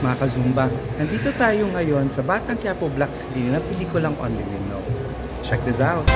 Mga kazumba, nandito tayo ngayon sa Batang Quiapo Black Screen ng pelikulang Only You Know. Check this out!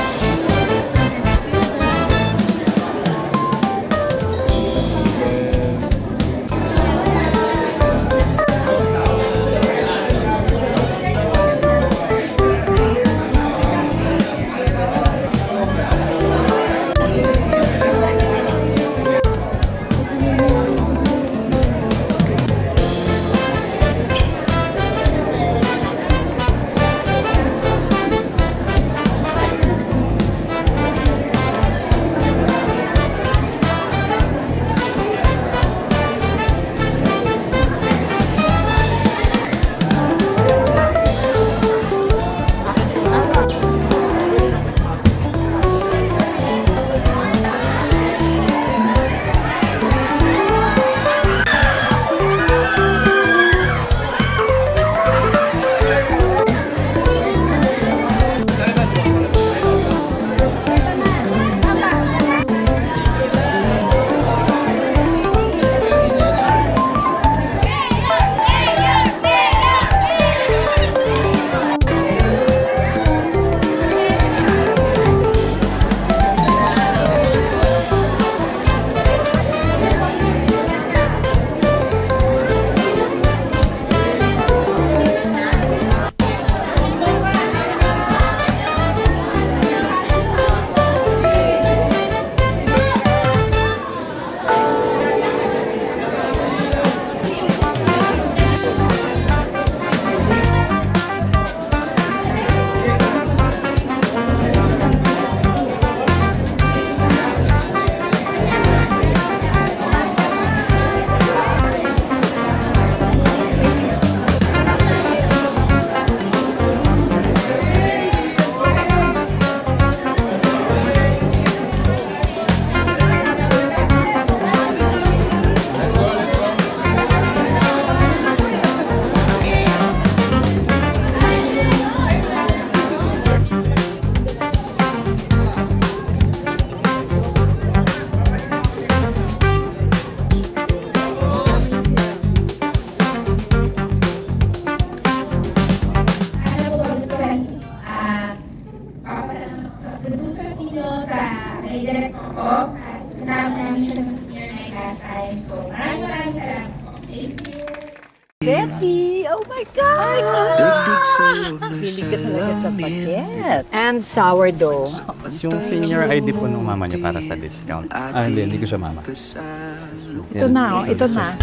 Director ko at kasama namin siya sa premiere night last time. So maraming salamat. Thank you. Betty! Oh my God! Pilig ka talaga sa paket. And sourdough. Yung senior ID po ng mama niya para sa discount. Hindi ko siya mama. Ito na, oh. Ito na.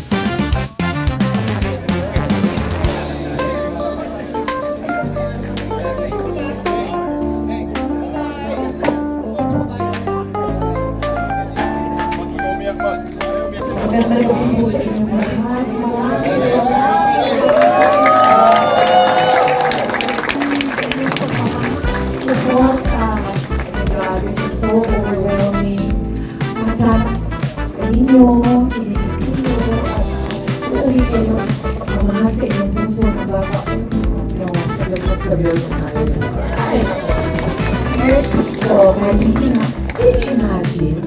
So, my meeting, can you imagine?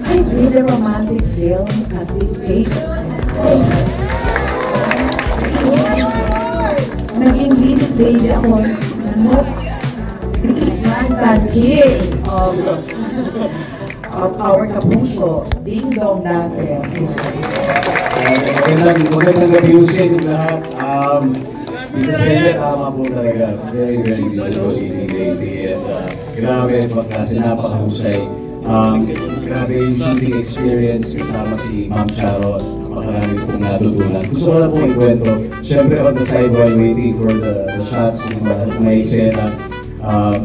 I did a romantic film at this age. Naging lead lady ako of our Kapuso, Ding Dong Dantes. Magandang gabi usin lahat. Dito sa inyo, tama po talaga. Very, very beautiful evening lady. And grabe, pagkasi napakahusay. Grabe yung shooting experience kasama si Ma'am Sharon. Makarami pong natutunan. Gusto ko lang pong ikwento. Siyempre, on the side while waiting for the shots, yung may eksena.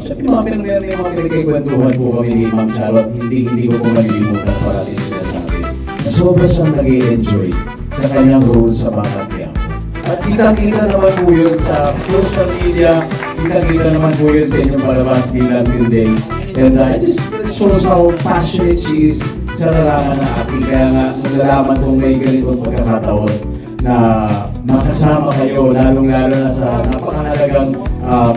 Siyempre, yung mga pinagkikwentuhan po kami ni Ma'am Sharon. Hindi ko po malilimutan parating sinasabi. Sobra siyang nag-i-enjoy sa kanyang role sa Batang Quiapo. At kitang-kita naman po yun sa social media, kitang-kita naman po yun sa inyong palabas bilang Day. And it just shows how passionate she is sa larangan ng acting. Kaya nga, nalalaman kong may ganitong pagkakataon na makasama kayo, lalong-lalo na sa napakahalagang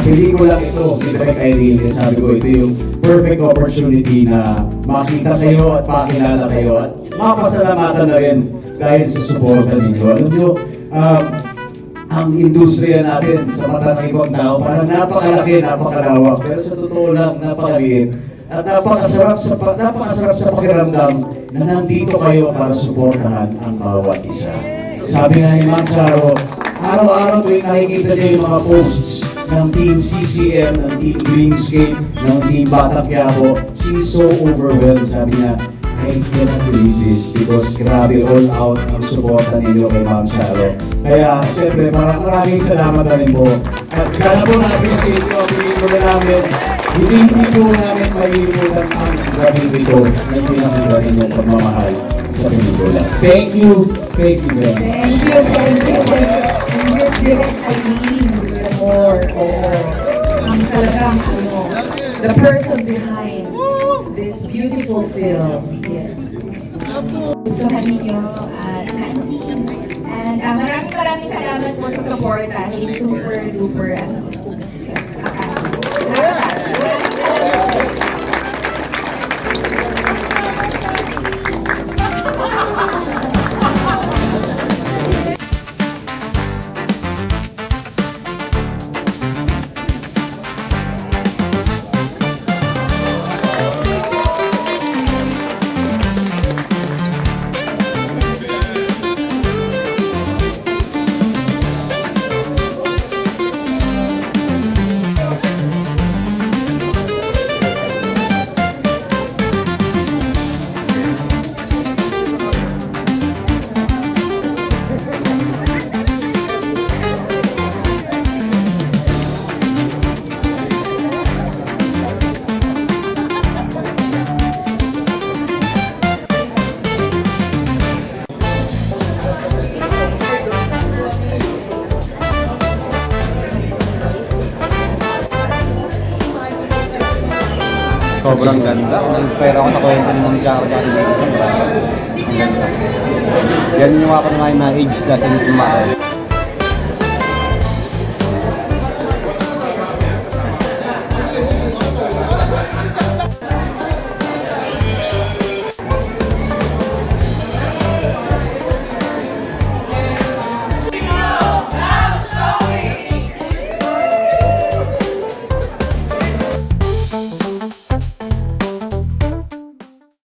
pelikulang ito, ni Direk Irene. Sabi ko, ito yung perfect opportunity na makita kayo at makilala kayo at mapasalamatan na rin dahil sa suporta ninyo. Alam nyo, ang industriya natin sa mata ng ibang tao, parang napakalaki, napakalawak, pero sa totoo lang, napakaliit. At napakasarap sa pakiramdam na nandito kayo para suportahan ang bawat isa. Sabi nga ni Ma'am Charo, araw-araw tuwing nakikita niyo yung mga posts ng Team CCM, ng Team Greenscape, ng Team Batang Quiapo, she's so overwhelmed. Sabi niya, I cannot believe this because grabe all out ang suporta ninyo kay Ma'am Charo. Kaya, syempre, maraming salamat na rin po. At sana po na-appreciate ko, pinito na namin, hindi po namin maiimutan ang gabing ito na pinakita ninyong pagmamahal sa pelikula. Thank you very much. Thank you. And Miss Direct Eileen Moore, ang talagang the person behind this beautiful film. Yes. Gustuhan ninyo na team. And maraming salamat po sa support. It's super duper Sobrang ganda. Na-inspire ako sa kwento ni Ma'am Charo dati dito. Ang ganda. Yan yung ako na ngayon na age doesn't matter.